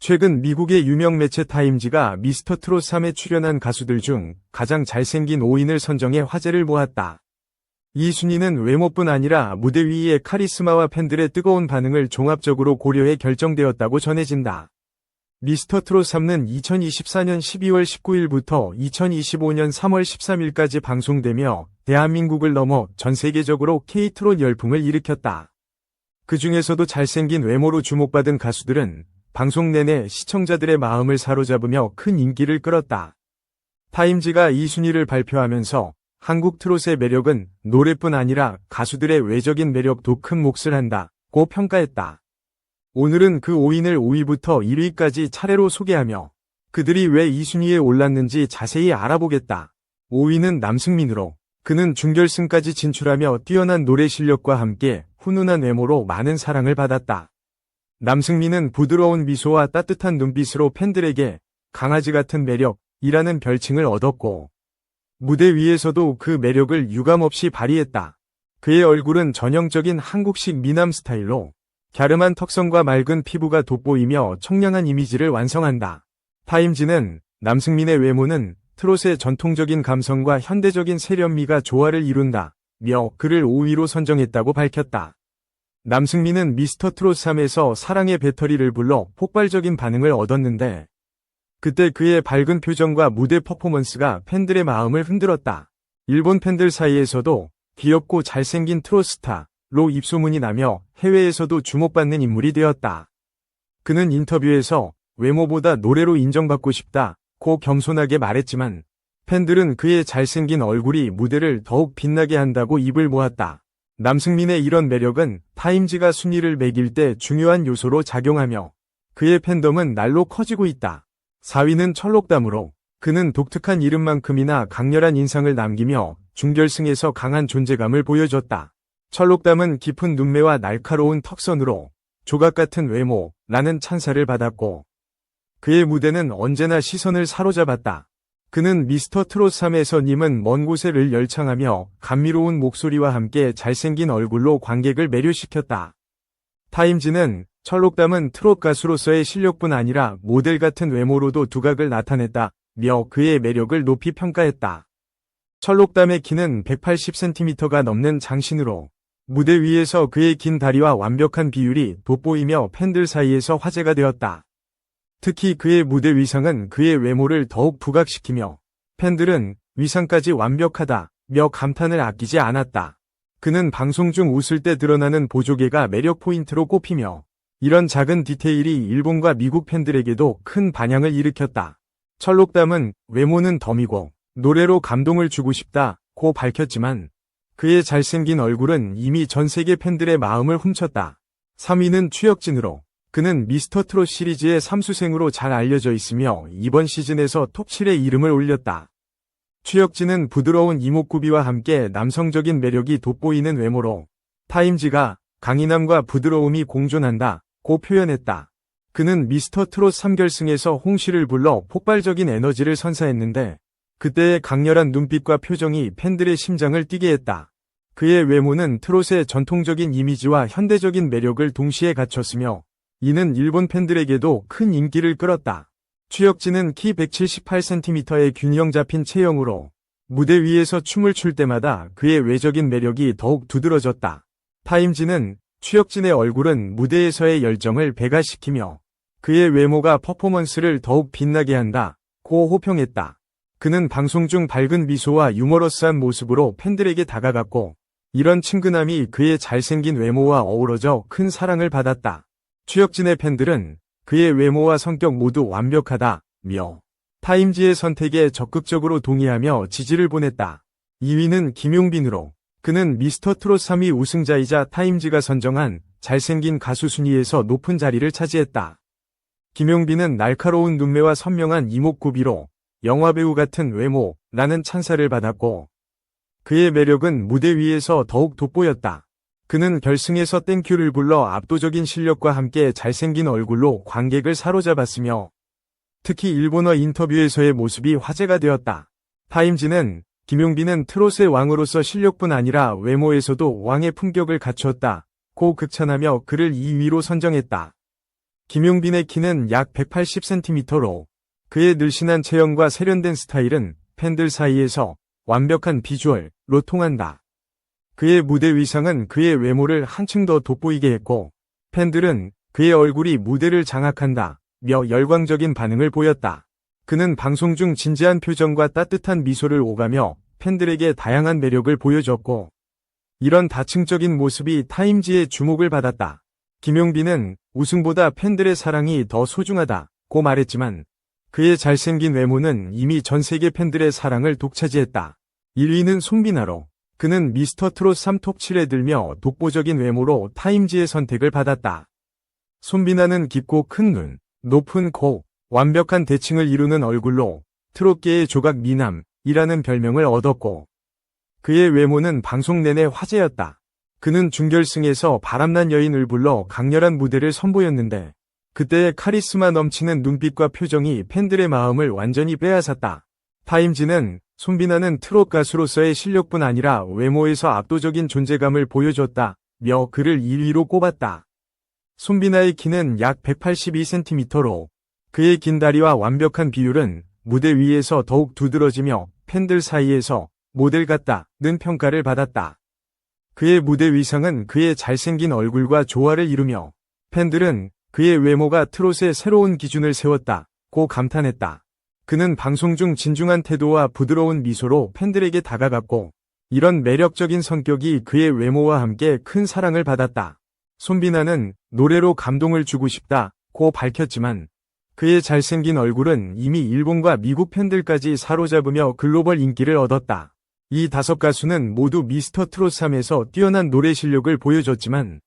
최근 미국의 유명 매체 타임지가 미스터 트롯 3에 출연한 가수들 중 가장 잘생긴 5인을 선정해 화제를 모았다. 이 순위는 외모뿐 아니라 무대 위의 카리스마와 팬들의 뜨거운 반응을 종합적으로 고려해 결정되었다고 전해진다. 미스터 트롯 3는 2024년 12월 19일부터 2025년 3월 13일까지 방송되며 대한민국을 넘어 전 세계적으로 K-트롯 열풍을 일으켰다. 그 중에서도 잘생긴 외모로 주목받은 가수들은 방송 내내 시청자들의 마음을 사로잡으며 큰 인기를 끌었다. 타임지가 이 순위를 발표하면서 한국 트롯의 매력은 노래뿐 아니라 가수들의 외적인 매력도 큰 몫을 한다고 평가했다. 오늘은 그 5인을 5위부터 1위까지 차례로 소개하며 그들이 왜 이 순위에 올랐는지 자세히 알아보겠다. 5위는 남승민으로, 그는 준결승까지 진출하며 뛰어난 노래 실력과 함께 훈훈한 외모로 많은 사랑을 받았다. 남승민은 부드러운 미소와 따뜻한 눈빛으로 팬들에게 강아지 같은 매력이라는 별칭을 얻었고, 무대 위에서도 그 매력을 유감없이 발휘했다. 그의 얼굴은 전형적인 한국식 미남 스타일로 갸름한 턱선과 맑은 피부가 돋보이며 청량한 이미지를 완성한다. 타임지는 남승민의 외모는 트롯의 전통적인 감성과 현대적인 세련미가 조화를 이룬다며 그를 5위로 선정했다고 밝혔다. 남승민은 미스터 트롯 3에서 사랑의 배터리를 불러 폭발적인 반응을 얻었는데 그때 그의 밝은 표정과 무대 퍼포먼스가 팬들의 마음을 흔들었다. 일본 팬들 사이에서도 귀엽고 잘생긴 트롯 스타로 입소문이 나며 해외에서도 주목받는 인물이 되었다. 그는 인터뷰에서 외모보다 노래로 인정받고 싶다고 겸손하게 말했지만 팬들은 그의 잘생긴 얼굴이 무대를 더욱 빛나게 한다고 입을 모았다. 남승민의 이런 매력은 타임지가 순위를 매길 때 중요한 요소로 작용하며 그의 팬덤은 날로 커지고 있다. 4위는 철록담으로, 그는 독특한 이름만큼이나 강렬한 인상을 남기며 준결승에서 강한 존재감을 보여줬다. 철록담은 깊은 눈매와 날카로운 턱선으로 조각 같은 외모라는 찬사를 받았고 그의 무대는 언제나 시선을 사로잡았다. 그는 미스터 트롯 3에서 님은 먼 곳에를 열창하며 감미로운 목소리와 함께 잘생긴 얼굴로 관객을 매료시켰다. 타임지는 철록담은 트롯 가수로서의 실력뿐 아니라 모델 같은 외모로도 두각을 나타냈다며 그의 매력을 높이 평가했다. 철록담의 키는 180cm가 넘는 장신으로 무대 위에서 그의 긴 다리와 완벽한 비율이 돋보이며 팬들 사이에서 화제가 되었다. 특히 그의 무대 위상은 그의 외모를 더욱 부각시키며 팬들은 위상까지 완벽하다며 감탄을 아끼지 않았다. 그는 방송 중 웃을 때 드러나는 보조개가 매력 포인트로 꼽히며 이런 작은 디테일이 일본과 미국 팬들에게도 큰 반향을 일으켰다. 철록담은 외모는 덤이고 노래로 감동을 주고 싶다고 밝혔지만 그의 잘생긴 얼굴은 이미 전 세계 팬들의 마음을 훔쳤다. 3위는 추혁진으로, 그는 미스터 트롯 시리즈의 삼수생으로 잘 알려져 있으며 이번 시즌에서 톱7에 이름을 올렸다. 추혁진은 부드러운 이목구비와 함께 남성적인 매력이 돋보이는 외모로 타임지가 강인함과 부드러움이 공존한다고 표현했다. 그는 미스터 트롯 3결승에서 홍시를 불러 폭발적인 에너지를 선사했는데 그때의 강렬한 눈빛과 표정이 팬들의 심장을 뛰게 했다. 그의 외모는 트롯의 전통적인 이미지와 현대적인 매력을 동시에 갖췄으며 이는 일본 팬들에게도 큰 인기를 끌었다. 추혁진은 키 178cm의 균형 잡힌 체형으로 무대 위에서 춤을 출 때마다 그의 외적인 매력이 더욱 두드러졌다. 타임지는 추혁진의 얼굴은 무대에서의 열정을 배가시키며 그의 외모가 퍼포먼스를 더욱 빛나게 한다고 호평했다. 그는 방송 중 밝은 미소와 유머러스한 모습으로 팬들에게 다가갔고 이런 친근함이 그의 잘생긴 외모와 어우러져 큰 사랑을 받았다. 추혁진의 팬들은 그의 외모와 성격 모두 완벽하다며 타임지의 선택에 적극적으로 동의하며 지지를 보냈다. 2위는 김용빈으로, 그는 미스터 트롯 3위 우승자이자 타임지가 선정한 잘생긴 가수 순위에서 높은 자리를 차지했다. 김용빈은 날카로운 눈매와 선명한 이목구비로 영화배우 같은 외모라는 찬사를 받았고 그의 매력은 무대 위에서 더욱 돋보였다. 그는 결승에서 땡큐를 불러 압도적인 실력과 함께 잘생긴 얼굴로 관객을 사로잡았으며 특히 일본어 인터뷰에서의 모습이 화제가 되었다. 타임지는 김용빈은 트롯의 왕으로서 실력뿐 아니라 외모에서도 왕의 품격을 갖추었다고 극찬하며 그를 2위로 선정했다. 김용빈의 키는 약 180cm로 그의 늘씬한 체형과 세련된 스타일은 팬들 사이에서 완벽한 비주얼로 통한다. 그의 무대 의상은 그의 외모를 한층 더 돋보이게 했고 팬들은 그의 얼굴이 무대를 장악한다며 열광적인 반응을 보였다. 그는 방송 중 진지한 표정과 따뜻한 미소를 오가며 팬들에게 다양한 매력을 보여줬고 이런 다층적인 모습이 타임지의 주목을 받았다. 김용빈은 우승보다 팬들의 사랑이 더 소중하다고 말했지만 그의 잘생긴 외모는 이미 전 세계 팬들의 사랑을 독차지했다. 1위는 손비나로 그는 미스터트롯 3 톱 7에 들며 독보적인 외모로 타임지의 선택을 받았다. 손비나는 깊고 큰 눈, 높은 코, 완벽한 대칭을 이루는 얼굴로 트롯계의 조각 미남이라는 별명을 얻었고 그의 외모는 방송 내내 화제였다. 그는 준결승에서 바람난 여인을 불러 강렬한 무대를 선보였는데 그때의 카리스마 넘치는 눈빛과 표정이 팬들의 마음을 완전히 빼앗았다. 타임지는 손비나는 트롯 가수로서의 실력뿐 아니라 외모에서 압도적인 존재감을 보여줬다며 그를 1위로 꼽았다. 손비나의 키는 약 182cm로 그의 긴 다리와 완벽한 비율은 무대 위에서 더욱 두드러지며 팬들 사이에서 모델 같다는 평가를 받았다. 그의 무대 의상은 그의 잘생긴 얼굴과 조화를 이루며 팬들은 그의 외모가 트롯의 새로운 기준을 세웠다고 감탄했다. 그는 방송 중 진중한 태도와 부드러운 미소로 팬들에게 다가갔고 이런 매력적인 성격이 그의 외모와 함께 큰 사랑을 받았다. 손비나는 노래로 감동을 주고 싶다고 밝혔지만 그의 잘생긴 얼굴은 이미 일본과 미국 팬들까지 사로잡으며 글로벌 인기를 얻었다. 이 5가수는 모두 미스터트롯 3에서 뛰어난 노래 실력을 보여줬지만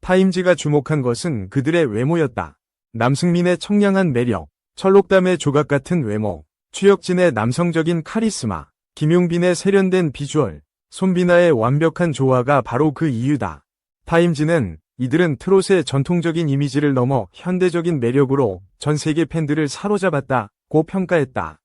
타임지가 주목한 것은 그들의 외모였다. 남승민의 청량한 매력, 철록담의 조각 같은 외모, 추혁진의 남성적인 카리스마, 김용빈의 세련된 비주얼, 손비나의 완벽한 조화가 바로 그 이유다. 타임지는 이들은 트롯의 전통적인 이미지를 넘어 현대적인 매력으로 전 세계 팬들을 사로잡았다고 평가했다.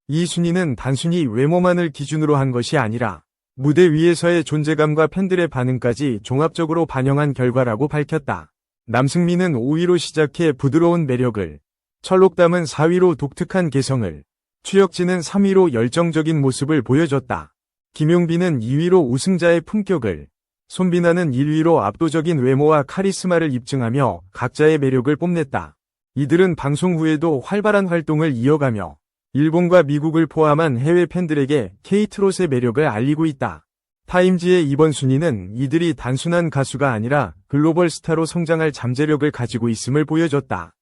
이 순위는 단순히 외모만을 기준으로 한 것이 아니라 무대 위에서의 존재감과 팬들의 반응까지 종합적으로 반영한 결과라고 밝혔다. 남승민은 5위로 시작해 부드러운 매력을, 철록담은 4위로 독특한 개성을, 추혁진은 3위로 열정적인 모습을 보여줬다. 김용빈은 2위로 우승자의 품격을, 손비나는 1위로 압도적인 외모와 카리스마를 입증하며 각자의 매력을 뽐냈다. 이들은 방송 후에도 활발한 활동을 이어가며 일본과 미국을 포함한 해외 팬들에게 K-트롯의 매력을 알리고 있다. 타임지의 이번 순위는 이들이 단순한 가수가 아니라 글로벌 스타로 성장할 잠재력을 가지고 있음을 보여줬다.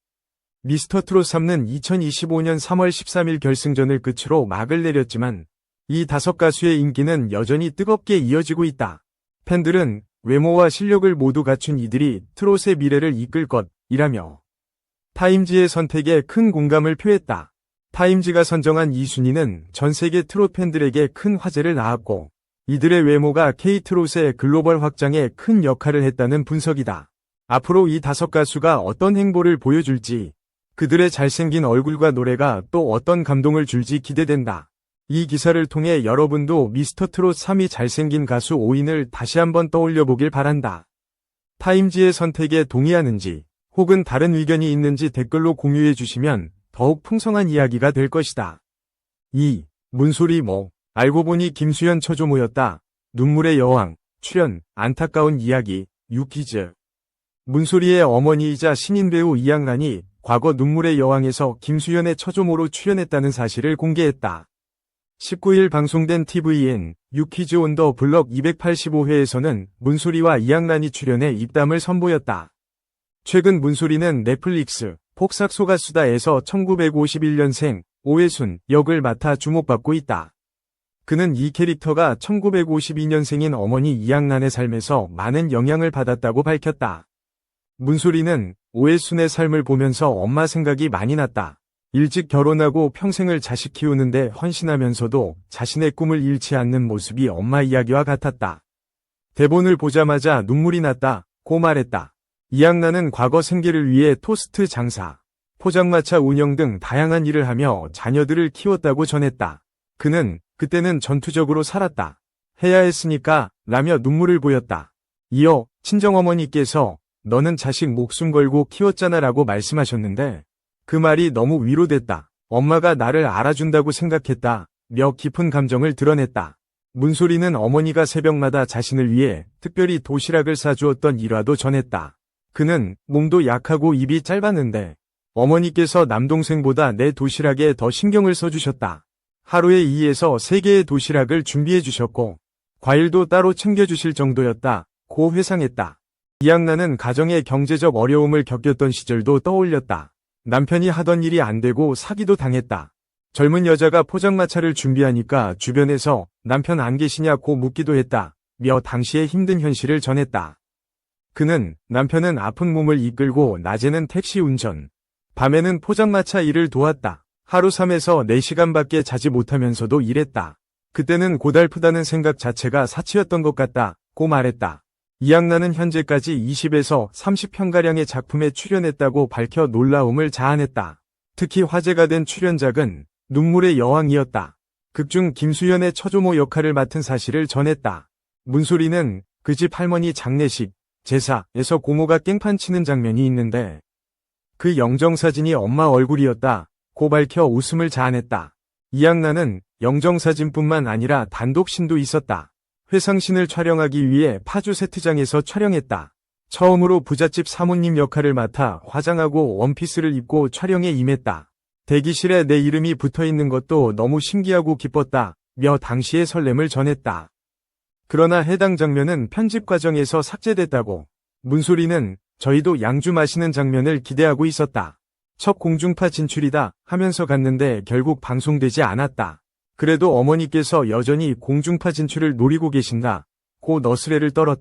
미스터트롯 3는 2025년 3월 13일 결승전을 끝으로 막을 내렸지만 이 5가수의 인기는 여전히 뜨겁게 이어지고 있다. 팬들은 외모와 실력을 모두 갖춘 이들이 트롯의 미래를 이끌 것이라며 타임지의 선택에 큰 공감을 표했다. 타임지가 선정한 이 순위는 전 세계 트롯 팬들에게 큰 화제를 낳았고 이들의 외모가 K-트롯의 글로벌 확장에 큰 역할을 했다는 분석이다. 앞으로 이 5가수가 어떤 행보를 보여줄지 그들의 잘생긴 얼굴과 노래가 또 어떤 감동을 줄지 기대된다. 이 기사를 통해 여러분도 미스터트롯 3위 잘생긴 가수 5인을 다시 한번 떠올려보길 바란다. 타임지의 선택에 동의하는지 혹은 다른 의견이 있는지 댓글로 공유해 주시면 더욱 풍성한 이야기가 될 것이다. 2. 문소리 뭐 알고 보니 김수현 처조모였다. 눈물의 여왕 출연 안타까운 이야기 유퀴즈. 문소리의 어머니이자 신인 배우 이양란이 과거 눈물의 여왕에서 김수현의 처조모로 출연했다는 사실을 공개했다. 19일 방송된 TVN 유퀴즈 온 더 블럭 285회에서는 문소리와 이양란이 출연해 입담을 선보였다. 최근 문소리는 넷플릭스 폭삭 소가수다에서 1951년생 오해순 역을 맡아 주목받고 있다. 그는 이 캐릭터가 1952년생인 어머니 이양란의 삶에서 많은 영향을 받았다고 밝혔다. 문소리는 오해순의 삶을 보면서 엄마 생각이 많이 났다. 일찍 결혼하고 평생을 자식 키우는데 헌신하면서도 자신의 꿈을 잃지 않는 모습이 엄마 이야기와 같았다. 대본을 보자마자 눈물이 났다고 말했다. 이양란은 과거 생계를 위해 토스트 장사, 포장마차 운영 등 다양한 일을 하며 자녀들을 키웠다고 전했다. 그는 그때는 전투적으로 살았다. 해야 했으니까 라며 눈물을 보였다. 이어 친정어머니께서 너는 자식 목숨 걸고 키웠잖아 라고 말씀하셨는데 그 말이 너무 위로됐다. 엄마가 나를 알아준다고 생각했다. 며 깊은 감정을 드러냈다. 문소리는 어머니가 새벽마다 자신을 위해 특별히 도시락을 싸주었던 일화도 전했다. 그는 몸도 약하고 입이 짧았는데 어머니께서 남동생보다 내 도시락에 더 신경을 써주셨다. 하루에 2에서 3개의 도시락을 준비해 주셨고 과일도 따로 챙겨주실 정도였다. 고 회상했다. 이양나는 가정의 경제적 어려움을 겪었던 시절도 떠올렸다. 남편이 하던 일이 안 되고 사기도 당했다. 젊은 여자가 포장마차를 준비하니까 주변에서 남편 안 계시냐고 묻기도 했다. 며 당시의 힘든 현실을 전했다. 그는 남편은 아픈 몸을 이끌고 낮에는 택시 운전, 밤에는 포장마차 일을 도왔다. 하루 3에서 4시간밖에 자지 못하면서도 일했다. 그때는 고달프다는 생각 자체가 사치였던 것 같다. 고 말했다. 이양나는 현재까지 20에서 30편가량의 작품에 출연했다고 밝혀 놀라움을 자아냈다. 특히 화제가 된 출연작은 눈물의 여왕이었다. 극중 김수현의 처조모 역할을 맡은 사실을 전했다. 문소리는 그 집 할머니 장례식, 제사에서 고모가 깽판 치는 장면이 있는데 그 영정사진이 엄마 얼굴이었다. 고 밝혀 웃음을 자아냈다. 이양나는 영정사진뿐만 아니라 단독신도 있었다. 회상신을 촬영하기 위해 파주 세트장에서 촬영했다. 처음으로 부잣집 사모님 역할을 맡아 화장하고 원피스를 입고 촬영에 임했다. 대기실에 내 이름이 붙어있는 것도 너무 신기하고 기뻤다. 며 당시의 설렘을 전했다. 그러나 해당 장면은 편집 과정에서 삭제됐다고. 문소리는 저희도 양주 마시는 장면을 기대하고 있었다. 첫 공중파 진출이다 하면서 갔는데 결국 방송되지 않았다. 그래도 어머니께서 여전히 공중파 진출을 노리고 계신다. 고 너스레를 떨었다.